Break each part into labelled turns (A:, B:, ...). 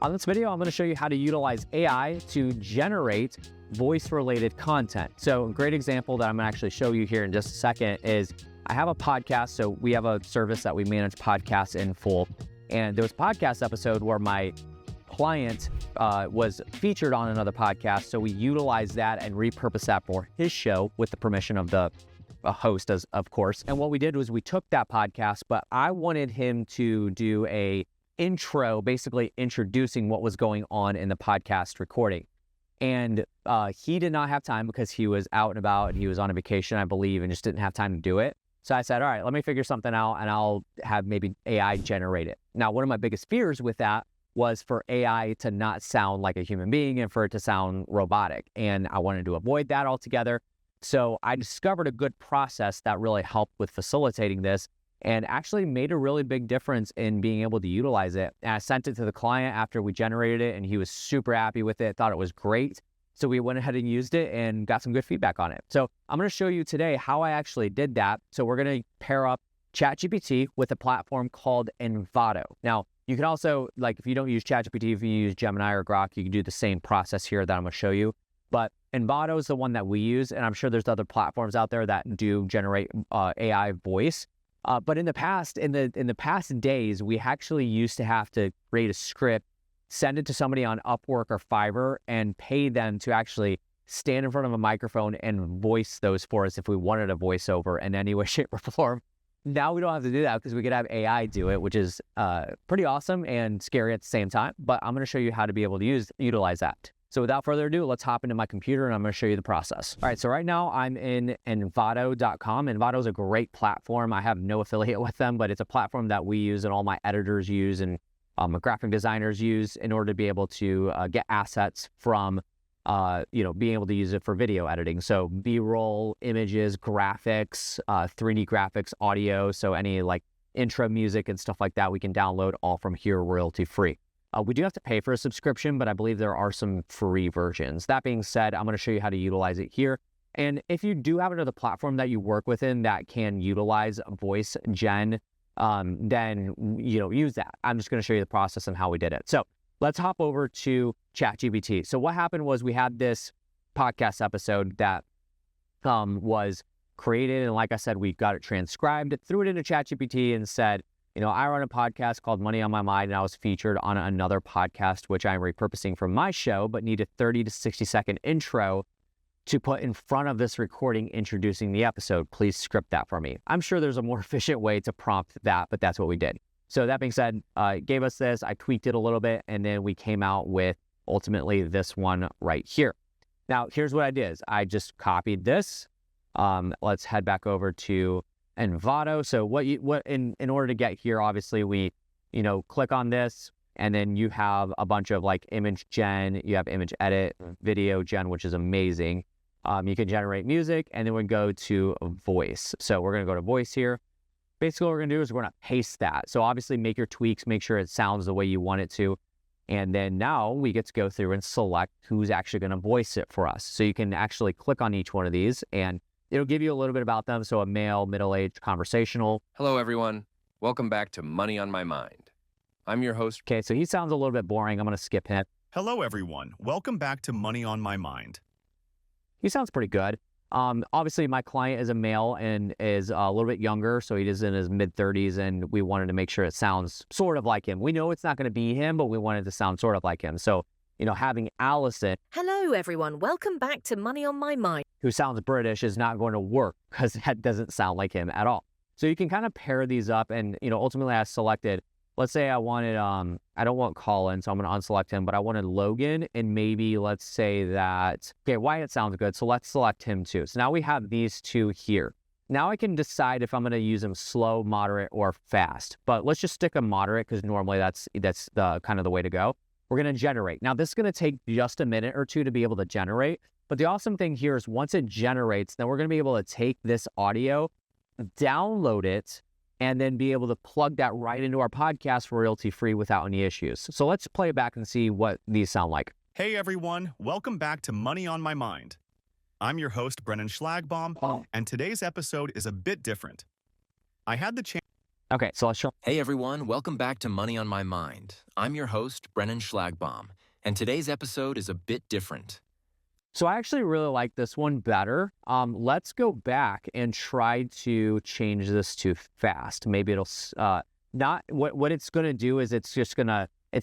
A: On this video, I'm going to show you how to utilize AI to generate voice-related content. So a great example that I'm going to actually show you here in just a second is I have a podcast. So we have a service that we manage podcasts in full. And there was a podcast episode where my client was featured on another podcast. So we utilized that and repurposed that for his show with the permission of the host, of course. And what we did was we took that podcast, but I wanted him to do a intro, basically introducing what was going on in the podcast recording. And he did not have time because he was out and about and he was on a vacation, I believe, and just didn't have time to do it. So I said, all right, let me figure something out and I'll have maybe AI generate it. Now, one of my biggest fears with that was for AI to not sound like a human being and for it to sound robotic. And I wanted to avoid that altogether. So I discovered a good process that really helped with facilitating this and actually made a really big difference in being able to utilize it. And I sent it to the client after we generated it and he was super happy with it, thought it was great. So we went ahead and used it and got some good feedback on it. So I'm going to show you today how I actually did that. So we're going to pair up ChatGPT with a platform called Envato. Now, you can also, like if you don't use ChatGPT, if you use Gemini or Grok, you can do the same process here that I'm going to show you. But Envato is the one that we use, and I'm sure there's other platforms out there that do generate AI voice. But in the past days, we actually used to have to create a script, send it to somebody on Upwork or Fiverr, and pay them to actually stand in front of a microphone and voice those for us if we wanted a voiceover in any way, shape, or form. Now we don't have to do that because we could have AI do it, which is pretty awesome and scary at the same time. But I'm going to show you how to be able to utilize that. So without further ado, let's hop into my computer and I'm going to show you the process. All right, so right now I'm in Envato.com. Envato is a great platform. I have no affiliate with them, but it's a platform that we use and all my editors use and my graphic designers use in order to be able to get assets from, being able to use it for video editing. So B-roll, images, graphics, 3D graphics, audio. So any like intro music and stuff like that, we can download all from here royalty free. We do have to pay for a subscription, but I believe there are some free versions. That being said, I'm going to show you how to utilize it here. And if you do have another platform that you work within that can utilize VoiceGen, then use that. I'm just going to show you the process and how we did it. So let's hop over to ChatGPT. So what happened was we had this podcast episode that was created, and like I said, we got it transcribed, threw it into ChatGPT, and said, I run a podcast called Money on My Mind, and I was featured on another podcast, which I'm repurposing from my show, but need a 30 to 60 second intro to put in front of this recording introducing the episode. Please script that for me. I'm sure there's a more efficient way to prompt that, but that's what we did. So that being said, it gave us this, I tweaked it a little bit, and then we came out with ultimately this one right here. Now, here's what I did is I just copied this. Let's head back over to Envato. So in order to get here, obviously we, click on this and then you have a bunch of like ImageGen, you have image edit, VideoGen, which is amazing. You can generate music and then we go to voice. So we're going to go to voice here. Basically what we're going to do is we're going to paste that. So obviously make your tweaks, make sure it sounds the way you want it to. And then now we get to go through and select who's actually going to voice it for us. So you can actually click on each one of these and it'll give you a little bit about them. So a male, middle-aged, conversational.
B: Hello, everyone. Welcome back to Money on My Mind. I'm your host.
A: Okay, so he sounds a little bit boring. I'm going to skip him.
C: Hello, everyone. Welcome back to Money on My Mind.
A: He sounds pretty good. Obviously, my client is a male and is a little bit younger, so he is in his mid-30s, and we wanted to make sure it sounds sort of like him. We know it's not going to be him, but we wanted to sound sort of like him. So, having Allison.
D: Hello, everyone. Welcome back to Money on My Mind.
A: Who sounds British is not going to work because that doesn't sound like him at all. So you can kind of pair these up and, ultimately I selected, let's say I wanted, I don't want Colin, so I'm going to unselect him, but I wanted Logan and maybe let's say that, okay, Wyatt sounds good. So let's select him too. So now we have these two here. Now I can decide if I'm going to use them slow, moderate, or fast, but let's just stick a moderate because normally that's the kind of the way to go. We're going to generate. Now this is going to take just a minute or two to be able to generate. But the awesome thing here is once it generates, then we're going to be able to take this audio, download it, and then be able to plug that right into our podcast royalty free without any issues. So let's play it back and see what these sound like.
C: Hey, everyone. Welcome back to Money on My Mind. I'm your host, Brennan Schlagbaum, and today's episode is a bit different. I had the chance
A: Okay, so let's show.
E: Hey everyone, welcome back to Money on My Mind. I'm your host, Brennan Schlagbaum, and today's episode is a bit different.
A: So I actually really like this one better. Let's go back and try to change this to fast. Maybe it'll not what it's going to do is it's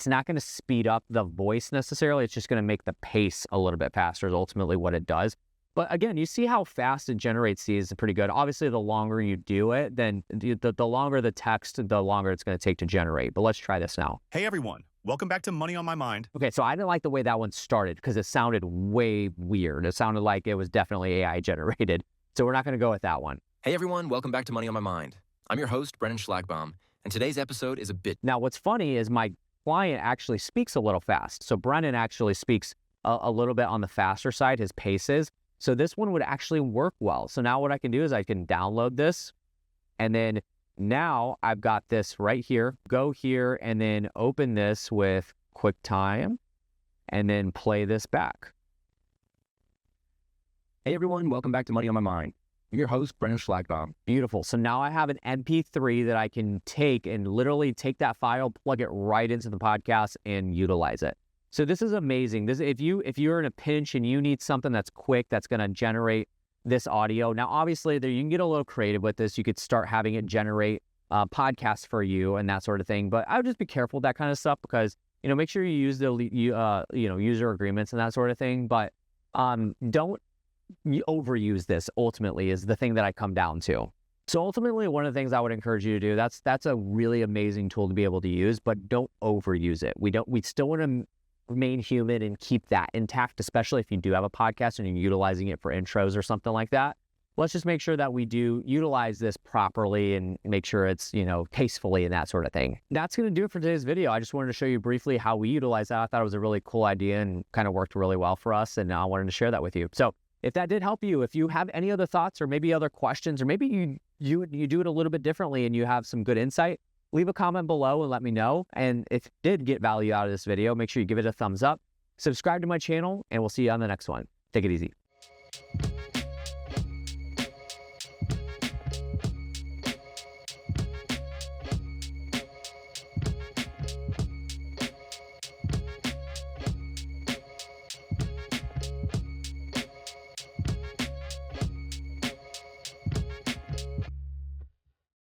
A: not going to speed up the voice necessarily. It's just going to make the pace a little bit faster is ultimately what it does. But again, you see how fast it generates these is pretty good. Obviously, the longer you do it, then the longer the text, the longer it's going to take to generate. But let's try this now.
C: Hey everyone, welcome back to Money on My Mind.
A: Okay, so I didn't like the way that one started because it sounded way weird. It sounded like it was definitely AI generated. So we're not going to go with that one.
E: Hey everyone, welcome back to Money on My Mind. I'm your host, Brennan Schlagbaum, and today's episode is a bit...
A: Now, what's funny is my client actually speaks a little fast. So Brennan actually speaks a little bit on the faster side, his pace is. So this one would actually work well. So now what I can do is I can download this, and then now I've got this right here. Go here and then open this with QuickTime and then play this back.
E: Hey everyone, welcome back to Money on My Mind. I'm your host, Brennan Schlagbaum.
A: Beautiful. So now I have an MP3 that I can take and literally take that file, plug it right into the podcast and utilize it. So this is amazing. If you're in a pinch and you need something that's quick, that's going to generate this audio. Now, obviously, you can get a little creative with this. You could start having it generate podcasts for you and that sort of thing. But I would just be careful with that kind of stuff because make sure you use the user agreements and that sort of thing. But don't overuse this. Ultimately, is the thing that I come down to. So ultimately, one of the things I would encourage you to do that's a really amazing tool to be able to use, but don't overuse it. We still want to remain human and keep that intact, especially if you do have a podcast and you're utilizing it for intros or something like that. Let's just make sure that we do utilize this properly and make sure it's, tastefully and that sort of thing. That's going to do it for today's video. I just wanted to show you briefly how we utilize that. I thought it was a really cool idea and kind of worked really well for us, and I wanted to share that with you. So if that did help you, if you have any other thoughts or maybe other questions, or maybe you do it a little bit differently and you have some good insight, leave a comment below and let me know. And if you did get value out of this video, make sure you give it a thumbs up, subscribe to my channel, and we'll see you on the next one. Take it easy.